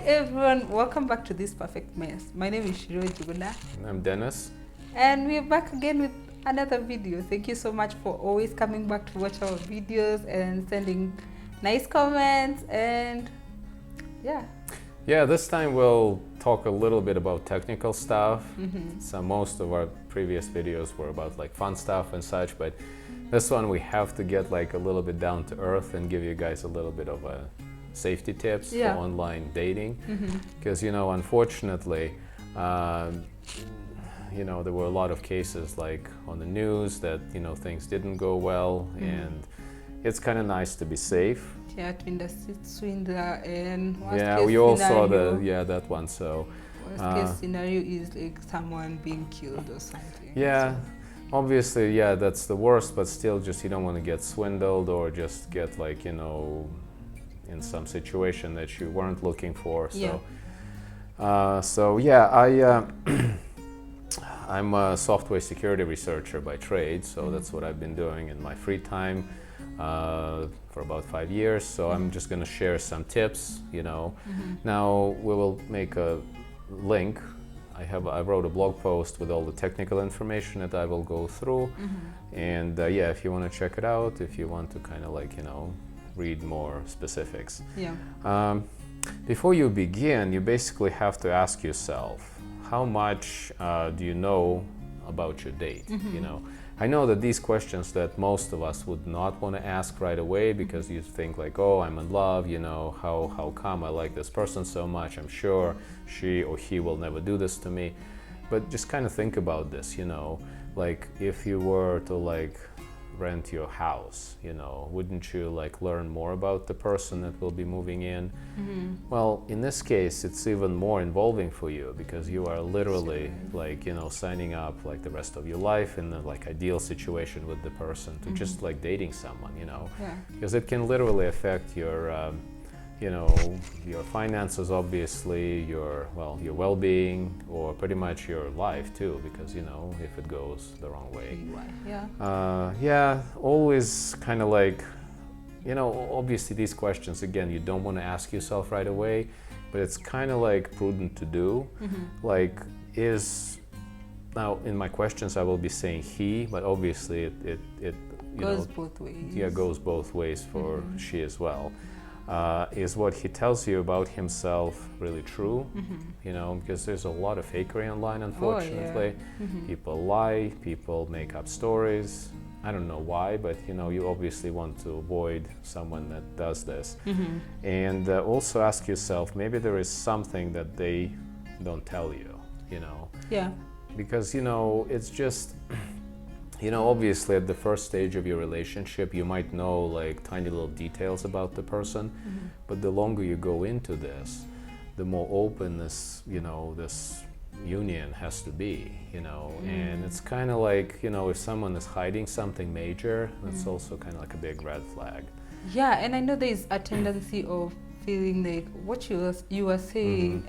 everyone, welcome back to This Perfect Mess. My name is Shiro Juguna. And I'm Dennis. And we're back again with another video. Thank you so much for always coming back to watch our videos and sending nice comments and Yeah, this time we'll talk a little bit about technical stuff. So most of our previous videos were about like fun stuff and such, but this one we have to get like a little bit down to earth and give you guys a little bit of a safety tips for online dating. Because unfortunately, there were a lot of cases like on the news that things didn't go well, and it's kind of nice to be safe. Yeah, twin the swindler and we all saw that one. So worst case scenario is like someone being killed or something. Yeah, obviously, that's the worst, but still, just you don't want to get swindled or just get like in some situation that you weren't looking for. So I'm a software security researcher by trade, so that's what I've been doing in my free time for about 5 years. So I'm just going to share some tips. Now we will make a link. I wrote a blog post with all the technical information that I will go through, and if you want to check it out, if you want to kind of like read more specifics. Before you begin, you basically have to ask yourself, how much do you know about your date? I know that these questions that most of us would not want to ask right away, because you think like, oh, I'm in love, how come I like this person so much? I'm sure she or he will never do this to me. But just kind of think about this, like if you were to like rent your house, wouldn't you like learn more about the person that will be moving in? Well, in this case, it's even more involving for you, because you are literally like, signing up like the rest of your life in the like ideal situation with the person to just like dating someone, because it can literally affect your, your finances, obviously, your well-being, or pretty much your life too, because if it goes the wrong way. Always kind of like, obviously these questions, again, you don't want to ask yourself right away, but it's kind of like prudent to do. Like, now in my questions I will be saying he, but obviously it goes both ways. Yeah, goes both ways for she as well. Is what he tells you about himself really true? Because there's a lot of fakery online, unfortunately. People lie, people make up stories. I don't know why, but you obviously want to avoid someone that does this. And also ask yourself, maybe there is something that they don't tell you, because it's just obviously at the first stage of your relationship, you might know like tiny little details about the person, but the longer you go into this, the more open this, this union has to be, and it's kind of like, if someone is hiding something major, that's also kind of like a big red flag. Yeah, and I know there's a tendency of feeling like what you were saying,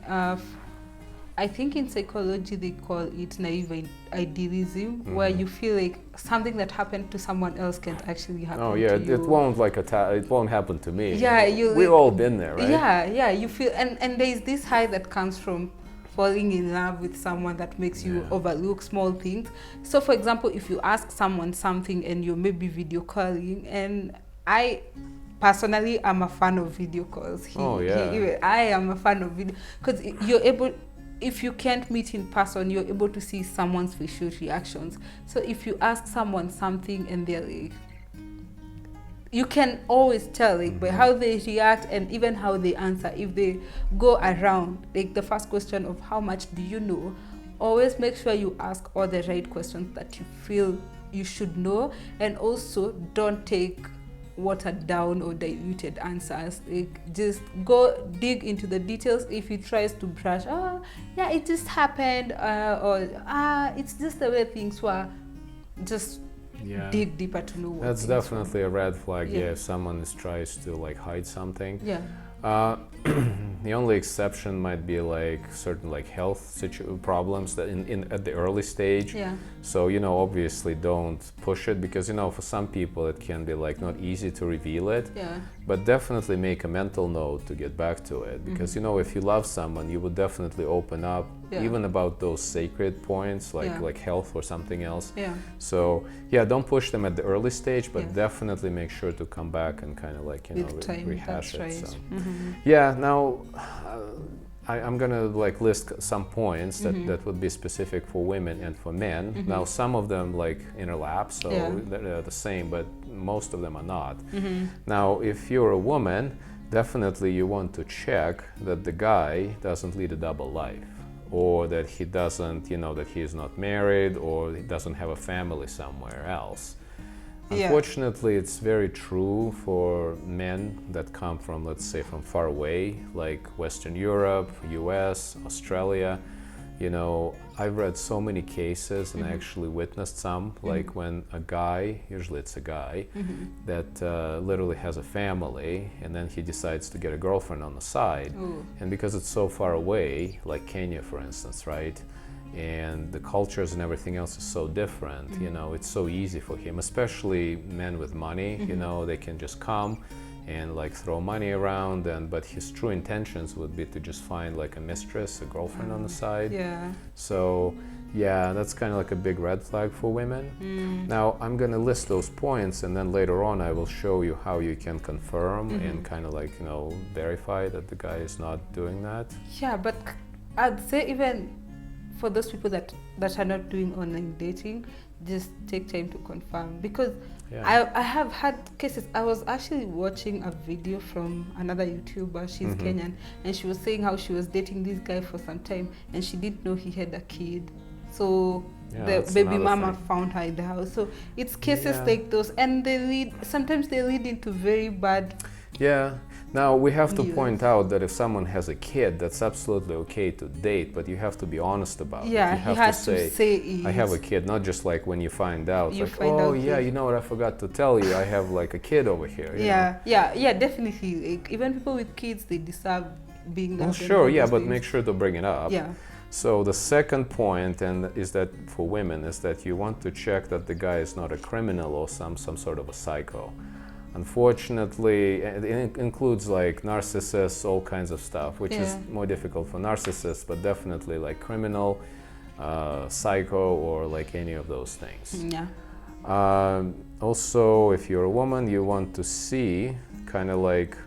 I think in psychology they call it naive idealism, where you feel like something that happened to someone else can actually happen to you. It won't like it won't happen to me. We've all been there, right? You feel, and there's this high that comes from falling in love with someone that makes you overlook small things. So for example, if you ask someone something and you're maybe video calling, and I personally am a fan of video calls. I am a fan of video, because you're able, if you can't meet in person, you're able to see someone's facial reactions. So if you ask someone something and they're like, you can always tell like by how they react and even how they answer. If they go around like the first question of how much do you know, always make sure you ask all the right questions that you feel you should know, and also don't take watered down or diluted answers. Like, just go dig into the details. If he tries to brush, it just happened, or it's just the way things were, just dig deeper to know what. That's definitely a red flag. If someone tries to like hide something. The only exception might be like certain like health problems that in at the early stage. Yeah. So obviously don't push it, because for some people it can be like not easy to reveal it. Yeah. But definitely make a mental note to get back to it, because if you love someone, you would definitely open up, even about those sacred points like health or something else. Yeah. So don't push them at the early stage, but definitely make sure to come back and kind of like rehash it. Right. So. Yeah. Now I'm gonna like list some points that would be specific for women and for men. Now some of them like interlap, so they're the same, but most of them are not. Now if you're a woman, definitely you want to check that the guy doesn't lead a double life, or that he doesn't, that he is not married, or he doesn't have a family somewhere else. Unfortunately, it's very true for men that come from, let's say, from far away, like Western Europe, US, Australia. I've read so many cases, and I actually witnessed some, like when a guy, usually it's a guy, that literally has a family, and then he decides to get a girlfriend on the side. And because it's so far away, like Kenya, for instance, right? And the cultures and everything else is so different, it's so easy for him, especially men with money, they can just come and like throw money around, but his true intentions would be to just find like a mistress, a girlfriend on the side. So that's kind of like a big red flag for women. Now I'm gonna list those points, and then later on I will show you how you can confirm and kind of like verify that the guy is not doing that. But I'd say even for those people that are not doing online dating, just take time to confirm, because I have had cases. I was actually watching a video from another YouTuber, she's Kenyan, and she was saying how she was dating this guy for some time, and she didn't know he had a kid. So the baby mama found her in the house. So it's cases like those, and sometimes they lead into very bad. Now we have to point out that if someone has a kid, that's absolutely okay to date, but you have to be honest about it. You have to say it. I have a kid, not just like when you find out, you know what, I forgot to tell you, I have like a kid over here. Definitely. Like, even people with kids, they deserve being. Well, sure, but make sure to bring it up. So the second point, is that for women, is that you want to check that the guy is not a criminal or some sort of a psycho. Unfortunately, it includes like narcissists, all kinds of stuff, which is more difficult for narcissists, but definitely like criminal, psycho, or like any of those things. Also, if you're a woman, you want to see kind of like,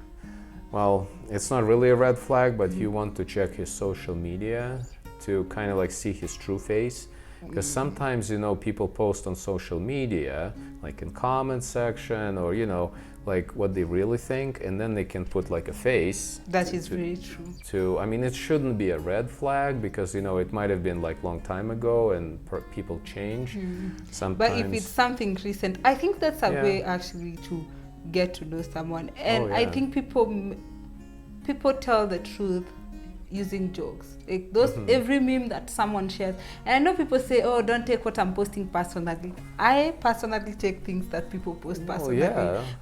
well, it's not really a red flag, but you want to check his social media to kind of like see his true face. Because sometimes, people post on social media, like in comment section, or, like what they really think, and then they can put like a face. That is very true. It shouldn't be a red flag, because, it might have been like long time ago, and people change sometimes. But if it's something recent, I think that's a way actually to get to know someone. And I think people tell the truth using jokes, like those every meme that someone shares. And I know people say, oh, don't take what I'm posting personally. I personally take things that people post personally,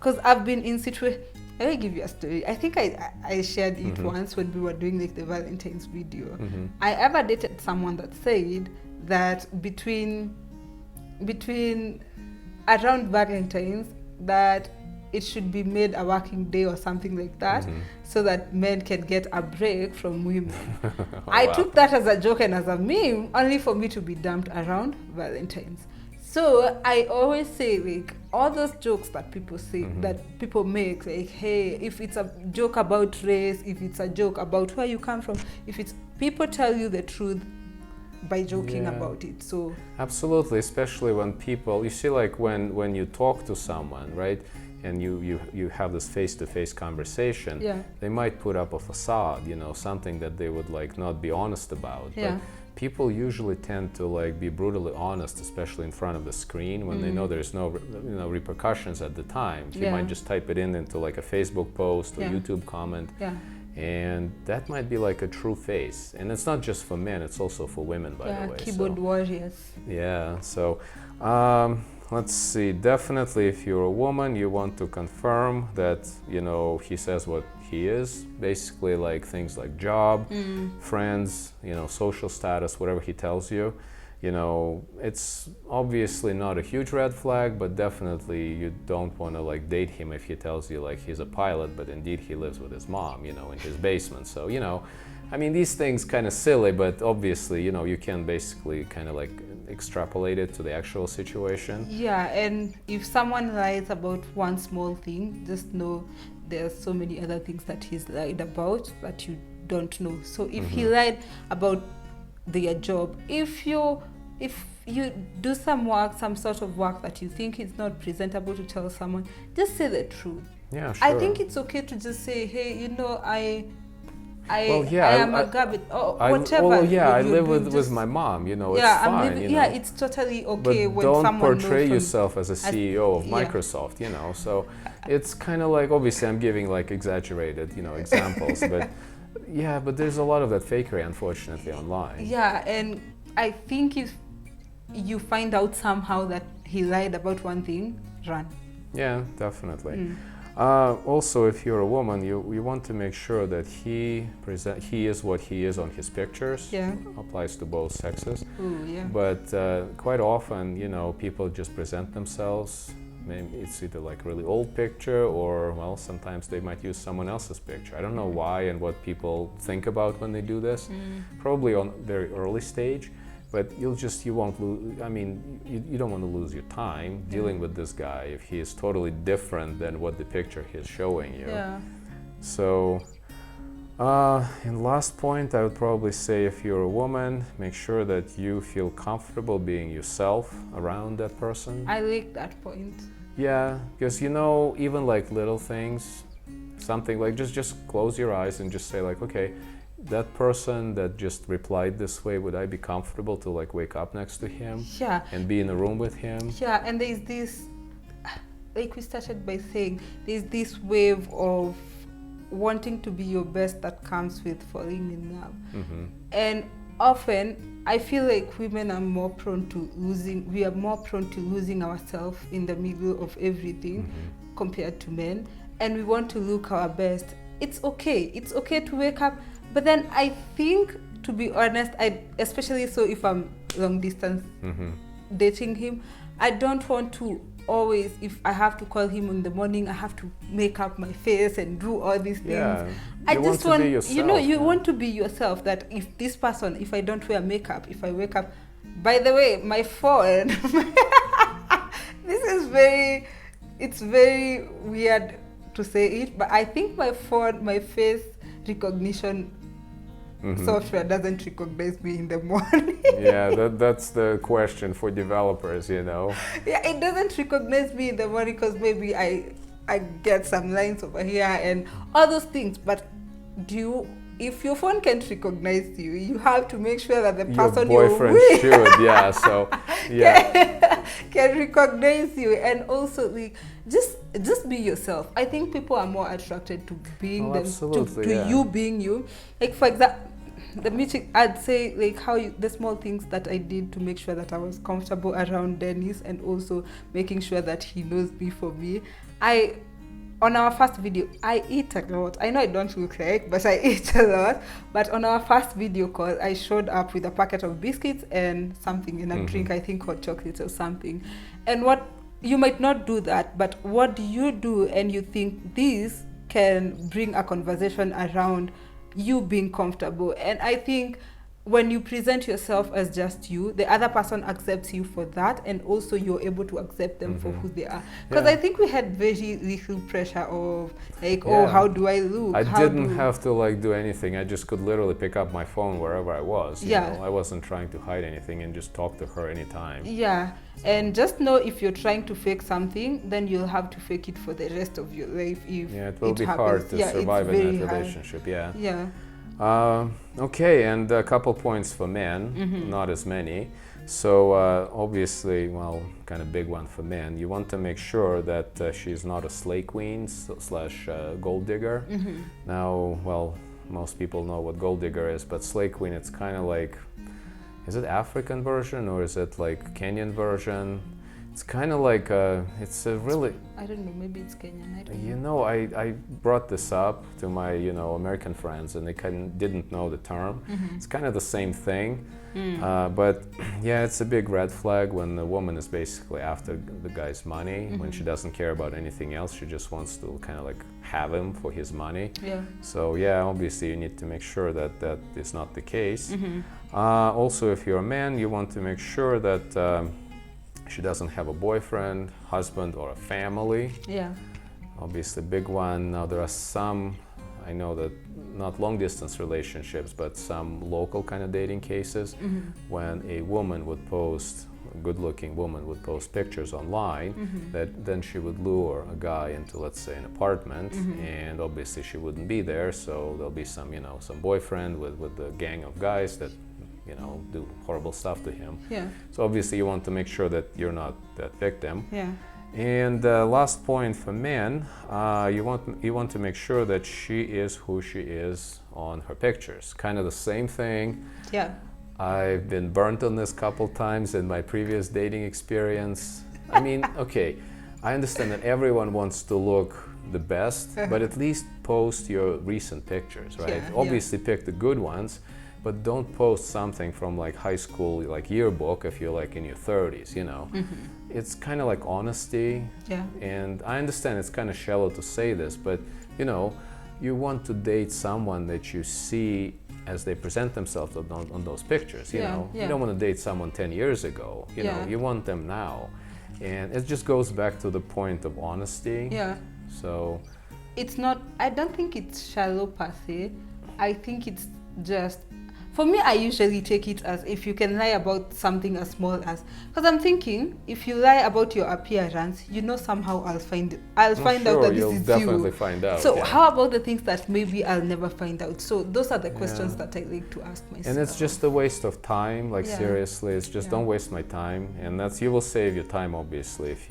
because I've been in situations. Let me give you a story. I think I shared it once when we were doing like the Valentine's video. I ever dated someone that said that between around Valentine's, that it should be made a working day or something like that, so that men can get a break from women. I took that as a joke and as a meme, only for me to be dumped around Valentine's. So I always say, like, all those jokes that people say, that people make, like, hey, if it's a joke about race, if it's a joke about where you come from, people tell you the truth by joking about it. So absolutely, especially when people, you see, like when you talk to someone, right, and you have this face-to-face conversation, they might put up a facade, something that they would like not be honest about. But people usually tend to like be brutally honest, especially in front of the screen, when they know there's no repercussions at the time. You might just type it into like a Facebook post or YouTube comment. And that might be like a true face. And it's not just for men, it's also for women, by the way. Keyboard warriors. So let's see, definitely if you're a woman, you want to confirm that, he says what he is. Basically, like things like job, friends, social status, whatever he tells you. It's obviously not a huge red flag, but definitely you don't want to like date him if he tells you like he's a pilot, but indeed he lives with his mom, in his basement. So, I mean, these things kind of silly, but obviously, you can basically kind of like extrapolate it to the actual situation. Yeah, and if someone lies about one small thing, just know there's so many other things that he's lied about that you don't know. So if he lied about their job, if you do some sort of work that you think is not presentable to tell someone, just say the truth. Yeah, sure. I think it's okay to just say, hey, I I am a garbage or whatever. I live with my mom, it's fine. It's totally okay but when don't someone portray knows yourself as a CEO of Microsoft, so it's kind of like, obviously I'm giving like exaggerated, examples, but but there's a lot of that fakery, unfortunately, online. Yeah, and I think if you find out somehow that he lied about one thing, run. Yeah, definitely. Also, if you're a woman, you want to make sure that he is what he is on his pictures. Yeah. Applies to both sexes. Ooh, yeah. But quite often, people just present themselves. Maybe it's either like really old picture, or sometimes they might use someone else's picture. I don't know why and what people think about when they do this. Probably on very early stage. But you won't lose. I mean, you don't want to lose your time dealing with this guy if he is totally different than what the picture is showing you. Yeah. So, in last point, I would probably say, if you're a woman, make sure that you feel comfortable being yourself around that person. I like that point. Yeah, because even like little things, something like just close your eyes and just say like, okay, that person that just replied this way, would I be comfortable to like wake up next to him? Yeah. And be in a room with him? Yeah, and there's this, like we started by saying, there's this wave of wanting to be your best that comes with falling in love. And often I feel like women are more prone to losing ourselves in the middle of everything compared to men, and we want to look our best. It's okay to wake up. But then I think, to be honest, especially so if I'm long distance dating him, I don't want to always, if I have to call him in the morning, I have to make up my face and do all these things. Yeah, I just want, be yourself, you want to be yourself, that if this person, if I don't wear makeup, if I wake up, by the way, my phone, it's very weird to say it, but I think my phone, my face recognition software doesn't recognize me in the morning. Yeah, that's the question for developers, Yeah, it doesn't recognize me in the morning because maybe I get some lines over here and all those things. But if your phone can't recognize you, you have to make sure that the person your boyfriend should, yeah. So, yeah, can recognize you, and also like just be yourself. I think people are more attracted to being to you being you. Like, for example, the meeting, I'd say like the small things that I did to make sure that I was comfortable around Dennis, and also making sure that he knows me for me. On our first video, I eat a lot. I know I don't look like, but I eat a lot. But on our first video call, I showed up with a packet of biscuits and something in a drink, I think hot chocolate or something. And what you might not do that, but what do you do? And you think this can bring a conversation around you being comfortable. And I think when you present yourself as just you, the other person accepts you for that, and also you're able to accept them for who they are. Because I think we had very little pressure of like, oh, how do I look? I didn't have to like do anything. I just could literally pick up my phone wherever I was. You know? I wasn't trying to hide anything and just talk to her anytime. Yeah, and just know, if you're trying to fake something, then you'll have to fake it for the rest of your life. If it will be hard to survive in that relationship. Yeah. Okay, and a couple points for men, not as many. So obviously, well, kind of big one for men. You want to make sure that she's not a slay queen slash gold digger. Now, well, most people know what gold digger is, but slay queen, it's kind of like, is it African version or is it like Kenyan version? It's kind of like it's a really, I don't know, maybe it's Kenyan, I don't you know. know, I brought this up to my, you know, American friends, and they didn't know the term. It's kind of the same thing, but yeah, it's a big red flag when the woman is basically after the guy's money, when she doesn't care about anything else. She just wants to kind of like have him for his money. Yeah. So yeah, obviously you need to make sure that that is not the case. Also, if you're a man, you want to make sure that she doesn't have a boyfriend, husband, or a family. Yeah. Obviously, big one. Now there are some, I know that not long distance relationships, but some local kind of dating cases when a woman would post, a good looking woman would post pictures online that then she would lure a guy into, let's say, an apartment, and obviously she wouldn't be there, so there'll be some, you know, some boyfriend with a gang of guys that, you know, do horrible stuff to him. Yeah. So obviously you want to make sure that you're not that victim. Yeah. And last point for men, you want to make sure that she is who she is on her pictures. Kind of the same thing. Yeah. I've been burnt on this couple times in my previous dating experience. I mean, okay, I understand that everyone wants to look the best, but at least post your recent pictures, right? Yeah, Obviously pick the good ones, but don't post something from like high school, like yearbook, if you're like in your 30s, you know. It's kind of like honesty. Yeah. And I understand it's kind of shallow to say this, but you know, you want to date someone that you see as they present themselves on those pictures, you know. You don't want to date someone 10 years ago, you know, you want them now. And it just goes back to the point of honesty. Yeah. So It's not, I don't think it's shallow per se. I think it's just, for me, I usually take it as if you can lie about something as small as, because I'm thinking, if you lie about your appearance, you know, somehow I'll find out that this you'll is definitely you. find out. So how about the things that maybe I'll never find out? So those are the questions that I like to ask myself. And it's just a waste of time, like seriously, it's just don't waste my time. And that's, you will save your time obviously if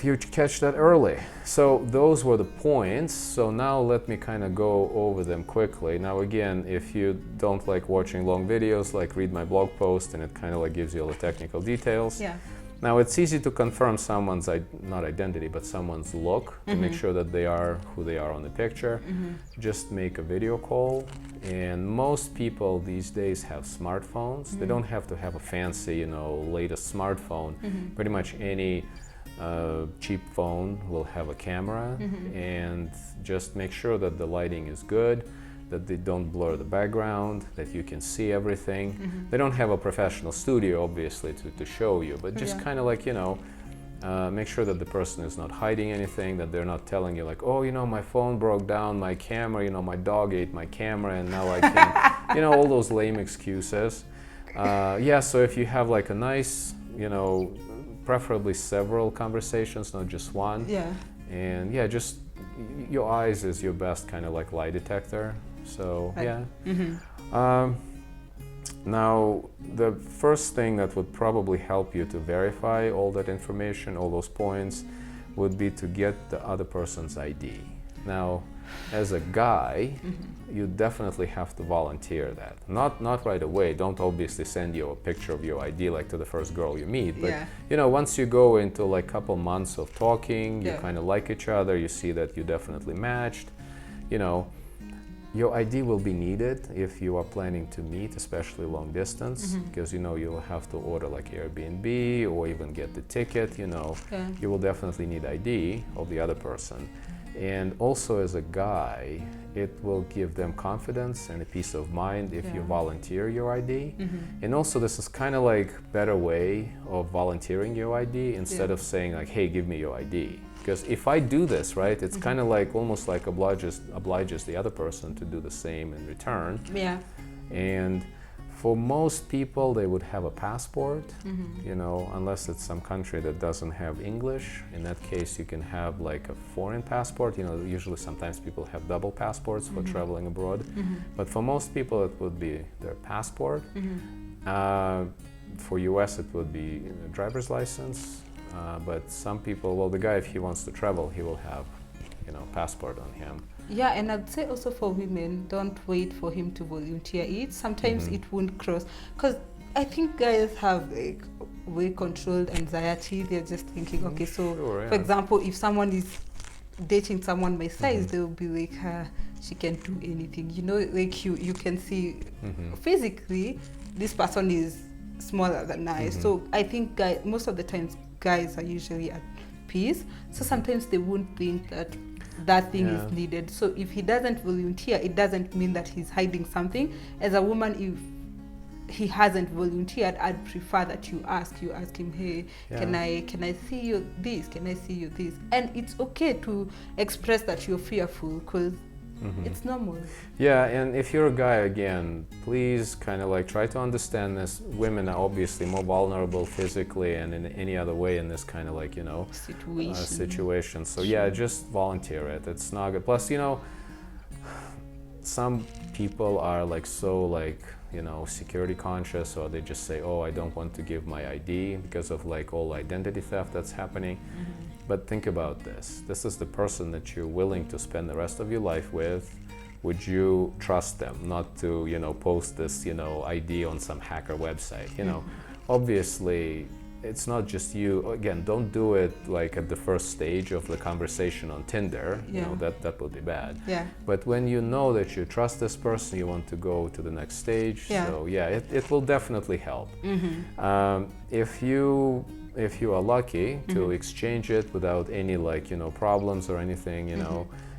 you catch that early. So those were the points. So now let me kind of go over them quickly. Now again, if you don't like watching long videos, like read my blog post and it kind of like gives you all the technical details. Yeah. Now it's easy to confirm someone's, not identity, but someone's look, to make sure that they are who they are on the picture. Just make a video call. And most people these days have smartphones. They don't have to have a fancy, you know, latest smartphone. Pretty much any cheap phone will have a camera, and just make sure that the lighting is good, that they don't blur the background, that you can see everything. They don't have a professional studio obviously to show you, but just kind of like, you know, make sure that the person is not hiding anything, that they're not telling you like, oh, you know, my phone broke down, my camera, you know, my dog ate my camera and now I can't, you know, all those lame excuses. Yeah, so if you have like a nice, you know, preferably several conversations, not just one. Yeah. And yeah, just your eyes is your best kind of like lie detector. So yeah. Now the first thing that would probably help you to verify all that information, all those points, would be to get the other person's ID. Now, as a guy, you definitely have to volunteer that. Not right away. Don't obviously send you a picture of your ID like to the first girl you meet. But you know, once you go into like a couple months of talking, you kind of like each other, you see that you definitely matched, you know, your ID will be needed if you are planning to meet, especially long distance, because you know you'll have to order like Airbnb or even get the ticket, you know. You will definitely need ID of the other person. And also as a guy, it will give them confidence and a peace of mind if you volunteer your ID. And also this is kind of like better way of volunteering your ID instead of saying like, hey, give me your ID. Because if I do this, right, it's kind of like almost like obliges the other person to do the same in return. Yeah. And for most people, they would have a passport, you know, unless it's some country that doesn't have English. In that case, you can have like a foreign passport. You know, usually sometimes people have double passports for traveling abroad. But for most people, it would be their passport. For US, it would be a driver's license. But some people, well, the guy, if he wants to travel, he will have, you know, passport on him. Yeah, and I'd say also for women, don't wait for him to volunteer it. Sometimes it won't cross, because I think guys have like way controlled anxiety. They're just thinking, okay, so Sure, yeah. for example, if someone is dating someone my size, Mhm. they'll be like, she can do anything. You know, like you can see Mhm. physically this person is smaller than I. Mhm. So I think most of the times guys are usually at peace. So sometimes they won't think that that thing Yeah. is needed. So if he doesn't volunteer, it doesn't mean that he's hiding something. As a woman, if he hasn't volunteered, I'd prefer that you ask him, hey, Yeah. can I see you this, can I see you this? And it's okay to express that you're fearful, because Mhm. it's normal. Yeah, and if you're a guy, again, please kind of like try to understand this. Women are obviously more vulnerable physically and in any other way in this kind of like, situation. So yeah, just volunteer it. It's not good. Plus, some people are like so like, security conscious, or they just say, oh, I don't want to give my ID because of like all identity theft that's happening. But think about this. This is the person that you're willing to spend the rest of your life with. Would you trust them not to, post this, ID on some hacker website? Obviously, it's not just you. Again, don't do it like at the first stage of the conversation on Tinder. That would be bad. Yeah. But when you know that you trust this person, you want to go to the next stage. Yeah. So yeah, it will definitely help. If you are lucky to exchange it without any problems or anything,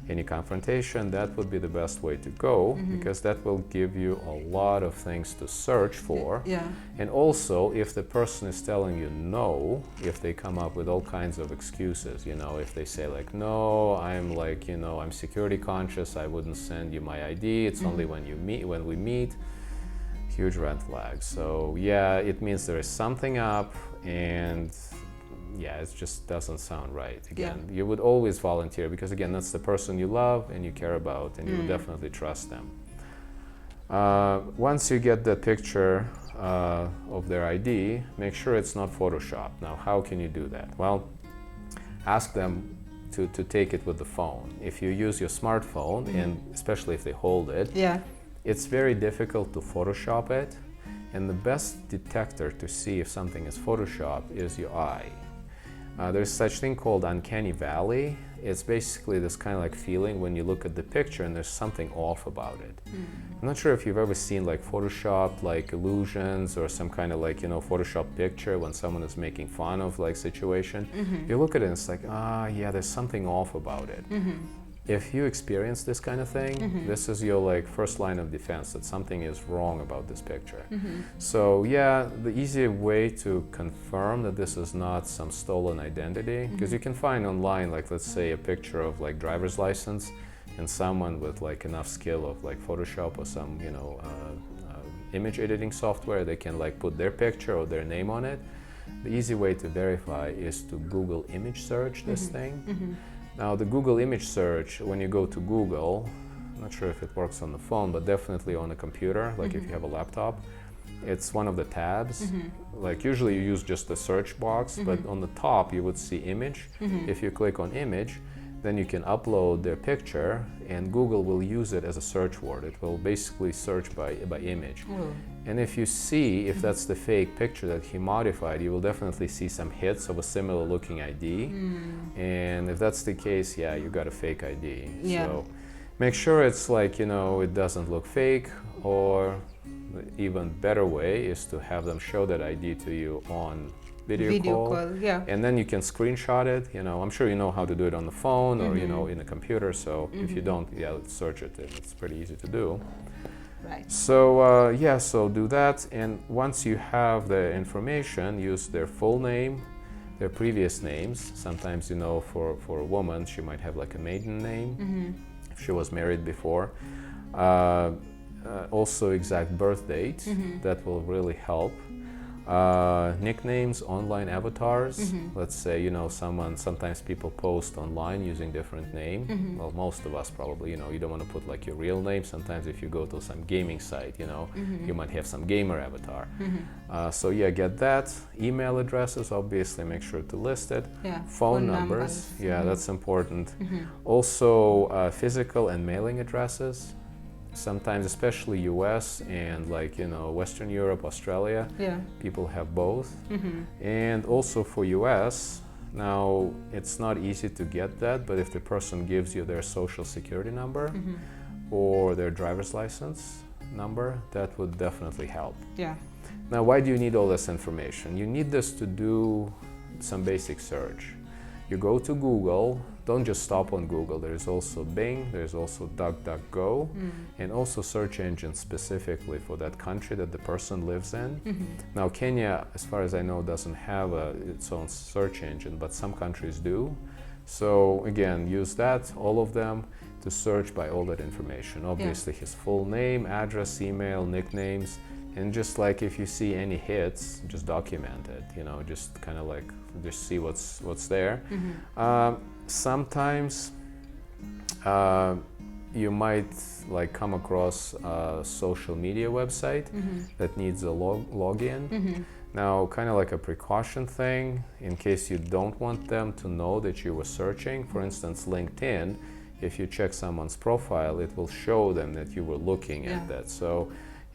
any confrontation, that would be the best way to go, because that will give you a lot of things to search for. Yeah. And also, if the person is telling you no, if they come up with all kinds of excuses, if they say like, no, I'm security conscious, I wouldn't send you my ID, it's only when we meet, huge red flag. So yeah, it means there is something up, and yeah, it just doesn't sound right. Again, you would always volunteer, because again, that's the person you love and you care about, and you would definitely trust them. Once you get the picture of their ID, make sure it's not Photoshopped. Now, how can you do that? Well, ask them to take it with the phone. If you use your smartphone, and especially if they hold it, it's very difficult to Photoshop it. And the best detector to see if something is Photoshopped is your eye. There's such thing called uncanny valley. It's basically this kind of like feeling when you look at the picture and there's something off about it. I'm not sure if you've ever seen like Photoshopped like illusions or some kind of like, Photoshop picture when someone is making fun of like situation. You look at it and it's like, yeah, there's something off about it. If you experience this kind of thing, this is your like first line of defense, that something is wrong about this picture. So yeah, the easy way to confirm that this is not some stolen identity, because you can find online, like let's say a picture of like driver's license, and someone with like enough skill of like Photoshop or some image editing software, they can like put their picture or their name on it. The easy way to verify is to Google image search this thing. Now, the Google image search, when you go to Google, I'm not sure if it works on the phone, but definitely on a computer, like if you have a laptop, it's one of the tabs. Like usually you use just the search box, but on the top you would see image. If you click on image, then you can upload their picture, and Google will use it as a search word. It will basically search by image. And if you see if that's the fake picture that he modified, you will definitely see some hits of a similar looking ID. And if that's the case, yeah, you got a fake ID. So make sure it's like, it doesn't look fake, or the even better way is to have them show that ID to you on video call. And then you can screenshot it. I'm sure you know how to do it on the phone or in a computer. So if you don't, search it. It's pretty easy to do. Right. So so do that. And once you have the information, use their full name, their previous names. Sometimes for a woman, she might have like a maiden name if she was married before. Also exact birth date. That will really help. Nicknames, online avatars. Let's say sometimes people post online using different name. Well, most of us probably, you don't want to put like your real name. Sometimes if you go to some gaming site, you might have some gamer avatar. So yeah, get that. Email addresses, obviously make sure to list it. Phone numbers, yeah, that's important. Also physical and mailing addresses. sometimes, especially US and like, you know, Western Europe, Australia, Yeah. people have both. Mm-hmm. And also for US, now it's not easy to get that, but if the person gives you their social security number Mm-hmm. or their driver's license number, that would definitely help. Yeah. Now, why do you need all this information? You need this to do some basic search. You go to Google, don't just stop on Google. There's also Bing, there's also DuckDuckGo, and also search engines specifically for that country that the person lives in. Mm-hmm. Now, Kenya, as far as I know, doesn't have its own search engine, but some countries do. So again, use that, all of them, to search by all that information. Obviously, his full name, address, email, nicknames, and just like if you see any hits, just document it. You know, just kind of like just see what's there. Mm-hmm. Sometimes you might like come across a social media website that needs a login. Mm-hmm. Now, kind of like a precaution thing, in case you don't want them to know that you were searching. For instance, LinkedIn, if you check someone's profile, it will show them that you were looking at that. So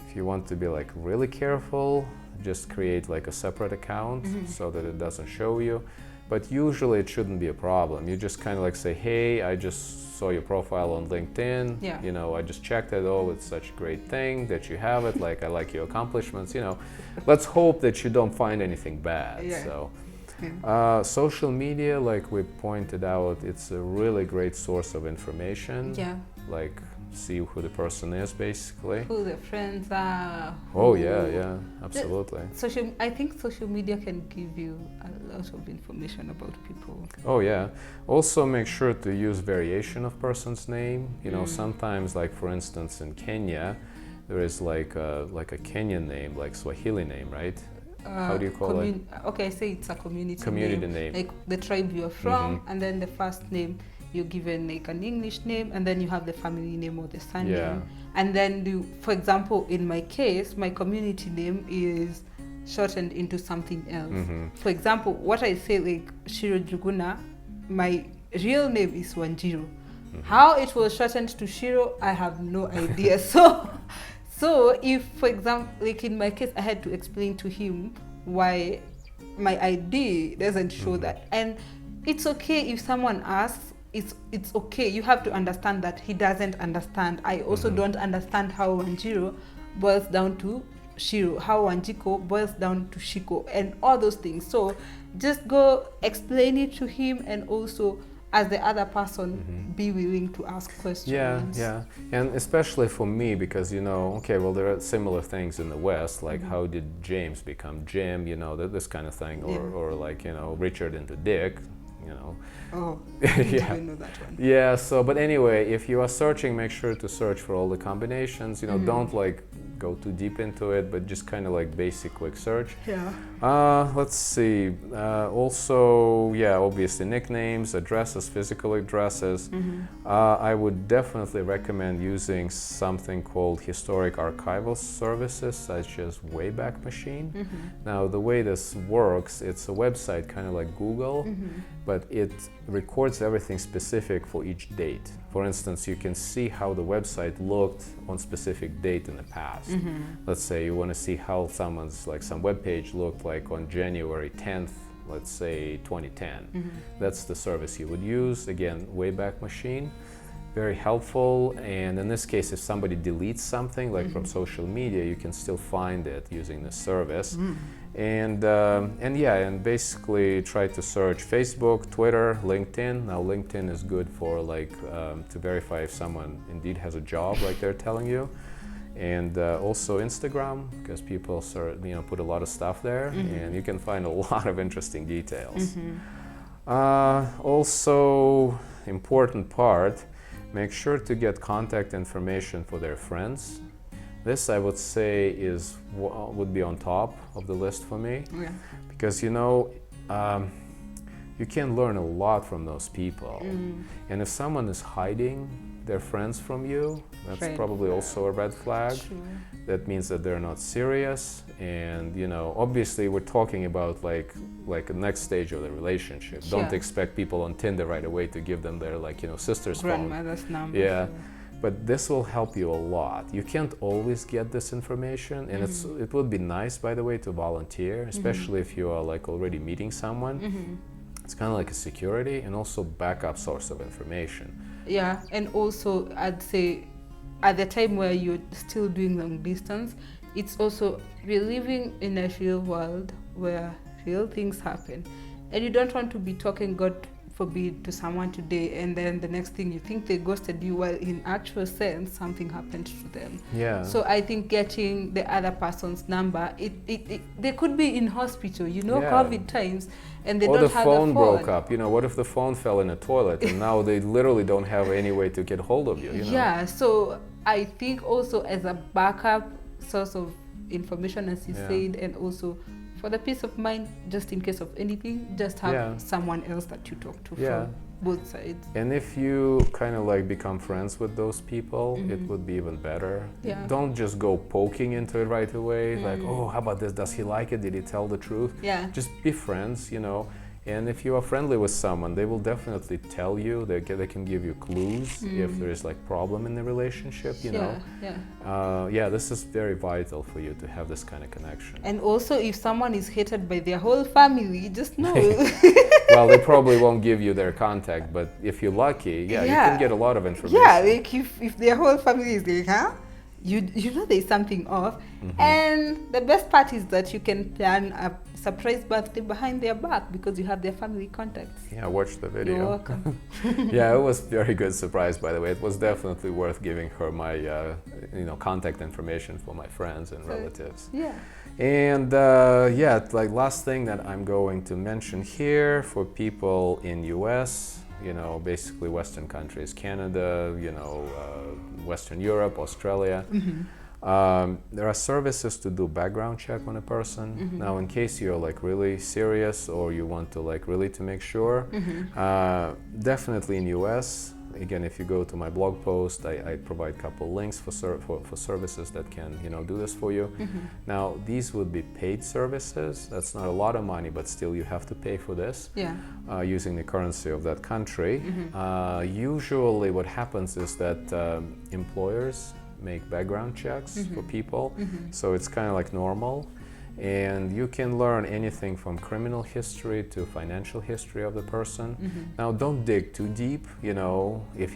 if you want to be like really careful, just create like a separate account so that it doesn't show you. But usually it shouldn't be a problem. You just kind of like say, hey, I just saw your profile on LinkedIn. Yeah. You know, I just checked it. Oh, it's such a great thing that you have it. Like, I like your accomplishments. You know, let's hope that you don't find anything bad. Yeah. So, Yeah. social media, like we pointed out, it's a really great source of information. Yeah. Like, see who the person is, basically. Who their friends are. Oh, who- yeah, absolutely. I think social media can give you a lot of information about people. Oh yeah. Also make sure to use variation of person's name. You know, sometimes like for instance in Kenya, there is like a Kenyan name, like Swahili name, right? How do you call it? Okay, I say it's a community name. Like the tribe you're from, and then the first name you're given like an English name, and then you have the family name or the surname. Yeah. And then for example, in my case, my community name is shortened into something else. For example, what I say like Shiro Juguna, my real name is Wanjiro. How it was shortened to Shiro, I have no idea. So if, for example, like in my case, I had to explain to him why my ID doesn't show that. And it's okay if someone asks, it's okay. You have to understand that he doesn't understand. I also don't understand how Wanjiro boils down to Shiro, how Wanjiko boils down to Shiko, and all those things. So just go explain it to him, and also as the other person be willing to ask questions. Yeah, and especially for me, because you know, okay, well, there are similar things in the West, like how did James become Jim, you know, this kind of thing, or like, you know, Richard into Dick, you know. Oh, I didn't Yeah. even know that one. Yeah, so, but anyway, if you are searching, make sure to search for all the combinations, you know, don't like go too deep into it, but just kind of like basic quick search. Yeah. Let's see. Also, yeah, obviously nicknames, addresses, physical addresses. I would definitely recommend using something called historic archival services, such as Wayback Machine. Now, the way this works, it's a website kind of like Google, but it records everything specific for each date. For instance, you can see how the website looked on specific date in the past. Let's say you want to see how someone's, like some web page looked like on January 10th, let's say 2010. That's the service you would use. Again, Wayback Machine, very helpful. And in this case, if somebody deletes something like from social media, you can still find it using this service. And basically try to search Facebook, Twitter, LinkedIn. Now LinkedIn is good for like to verify if someone indeed has a job like they're telling you, and also Instagram, because people put a lot of stuff there, and you can find a lot of interesting details. Also, important part, make sure to get contact information for their friends. This, I would say, would be on top of the list for me, because you know, you can learn a lot from those people, and if someone is hiding their friends from you, that's probably also a red flag. That means that they're not serious, and you know, obviously, we're talking about like the next stage of the relationship. Don't expect people on Tinder right away to give them their sister's phone. Grandmother's number. Yeah. but this will help you a lot. You can't always get this information, and it would be nice, by the way, to volunteer, especially if you are like already meeting someone. It's kind of like a security and also backup source of information. Yeah, and also I'd say at the time where you're still doing long distance, it's also we're living in a real world where real things happen, and you don't want to be talking God forbid to someone today and then the next thing you think they ghosted you, while in actual sense something happened to them. Yeah. So I think getting the other person's number, they could be in hospital, COVID times, and they or don't the have phone a phone. broke up. What if the phone fell in a toilet and now they literally don't have any way to get hold of you? Yeah, so I think also as a backup source of information, as you said, and also for the peace of mind, just in case of anything, just have someone else that you talk to from both sides. And if you kind of like become friends with those people, it would be even better. Yeah. Don't just go poking into it right away, like, oh, how about this? Does he like it? Did he tell the truth? Yeah. Just be friends, And if you are friendly with someone, they will definitely tell you. They can give you clues if there is like problem in the relationship. This is very vital for you to have this kind of connection. And also, if someone is hated by their whole family, just know. Well, they probably won't give you their contact, but if you're lucky, you can get a lot of information. Yeah, like if their whole family is like, huh? You know there's something off. And the best part is that you can plan a surprise birthday behind their back because you have their family contacts. Yeah, watch the video. You're welcome. Yeah, it was very good surprise, by the way. It was definitely worth giving her my contact information for my friends and relatives. Yeah. And like last thing that I'm going to mention here for people in US, basically Western countries, Canada, Western Europe, Australia. There are services to do background check on a person. Now, in case you're like really serious or you want to like really to make sure, definitely in US. Again, if you go to my blog post, I provide a couple links for services that can do this for you. Now, these would be paid services. That's not a lot of money, but still you have to pay for this using the currency of that country. Usually what happens is that employers make background checks for people, so it's kind of like normal. And you can learn anything from criminal history to financial history of the person. Now, don't dig too deep, if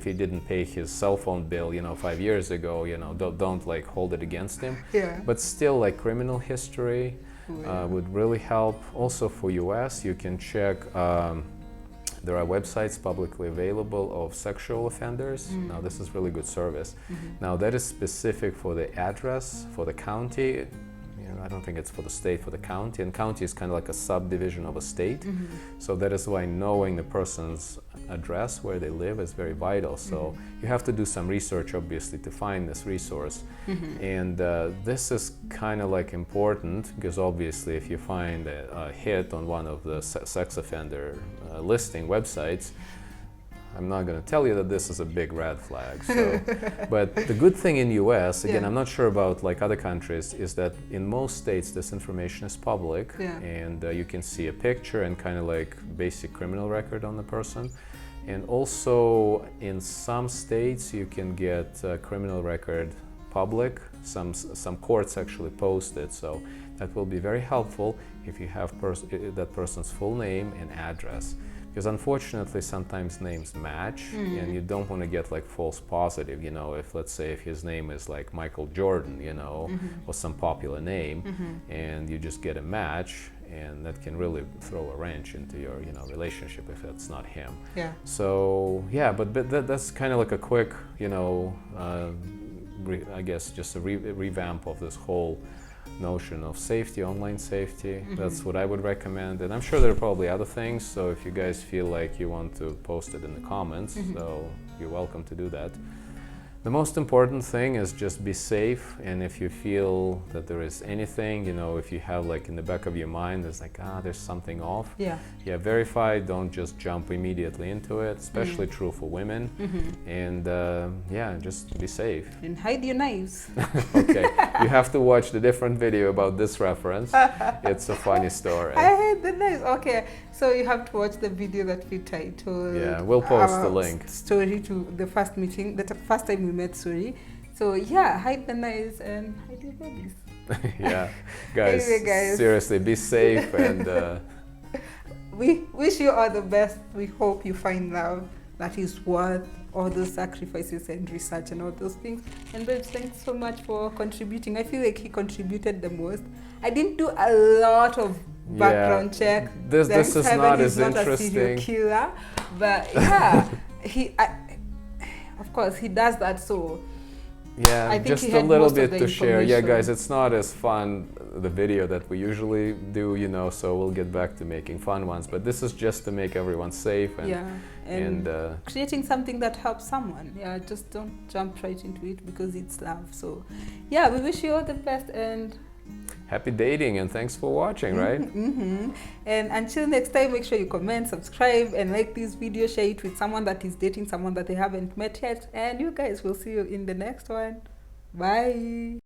he didn't pay his cell phone bill, 5 years ago, don't like hold it against him. Yeah. But still, like criminal history would really help. Also for US, you can check, there are websites publicly available of sexual offenders. Now, this is really good service. Now, that is specific for the address, for the county. I don't think it's for the state, for the county. And county is kind of like a subdivision of a state. So that is why knowing the person's address, where they live, is very vital. So you have to do some research, obviously, to find this resource. And this is kind of like important because obviously if you find a hit on one of the sex offender listing websites, I'm not going to tell you that this is a big red flag. So, but the good thing in US, again, I'm not sure about like other countries, is that in most states this information is public, and you can see a picture and kind of like basic criminal record on the person. And also in some states you can get a criminal record public. Some courts actually post it, so that will be very helpful if you have that person's full name and address. Because unfortunately sometimes names match and you don't want to get like false positive, if let's say if his name is like Michael Jordan, or some popular name, and you just get a match, and that can really throw a wrench into your relationship if that's not him. Yeah. So but that's kind of like a quick I guess just a revamp of this whole notion of safety, online safety. That's what I would recommend, and I'm sure there are probably other things, so if you guys feel like you want to post it in the comments, so you're welcome to do that. The most important thing is just be safe, and if you feel that there is anything, you know, if you have like in the back of your mind, there's like, there's something off. Yeah. Yeah, verify, don't just jump immediately into it, especially true for women. And yeah, just be safe. And hide your knives. Okay, you have to watch the different video about this reference. It's a funny story. I hate the knives. Okay, so you have to watch the video that we titled. Yeah, we'll post the link. Story to the first meeting, the first time we met. Story. So yeah, hide the knives and hide your babies. Yeah, guys, Anyway, guys, seriously, be safe, and we wish you all the best. We hope you find love that is worth all those sacrifices and research and all those things. And babes, thanks so much for contributing. I feel like he contributed the most. I didn't do a lot of background check. This is not as not interesting. A serial killer, but yeah, of course he does that. So yeah, I think just he a had little most of bit the to share. Yeah, information. guys, it's not as fun, the video that we usually do, you know, so we'll get back to making fun ones. But this is just to make everyone safe and, yeah, and creating something that helps someone. Yeah, just don't jump right into it because it's love. So yeah, we wish you all the best and happy dating, and thanks for watching, right? And until next time, make sure you comment, subscribe, and like this video, share it with someone that is dating someone that they haven't met yet. And you guys will see you in the next one. Bye.